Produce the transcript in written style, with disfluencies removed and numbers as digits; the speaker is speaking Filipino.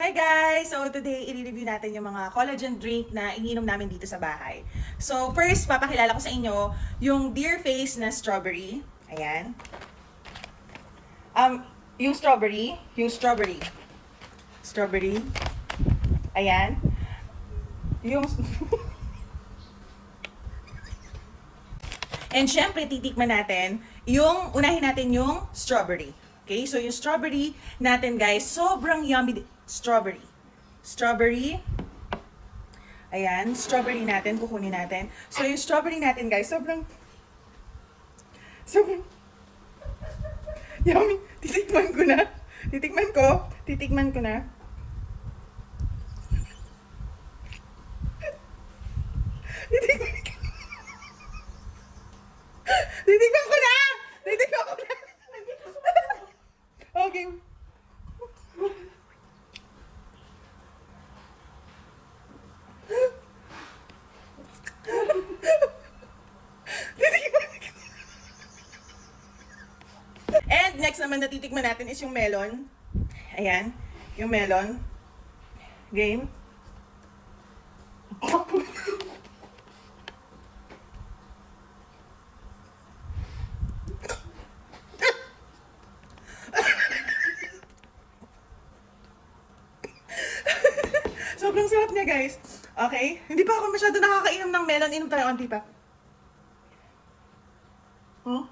Hi guys! So today, i-review natin yung mga collagen drink na iniinom namin dito sa bahay. So first, papakilala ko sa inyo yung Dear Face na strawberry. Ayan. Yung strawberry. Strawberry. Ayan. Yung... And syempre, titikman natin unahin natin yung strawberry. Okay? So yung strawberry natin guys, sobrang yummy. Strawberry. Ayan, strawberry natin, kukunin natin. So yung strawberry natin guys, sobrang yummy. Titikman ko na. Titikman ko na. Titikman ko na. Okay. And next naman na titikman natin is yung melon. Ayan, yung melon. Game. Sobrang sarap niya guys. Okay? Hindi pa ako masyado nakakainom ng melon. Inom tayo onti pa. Hmm?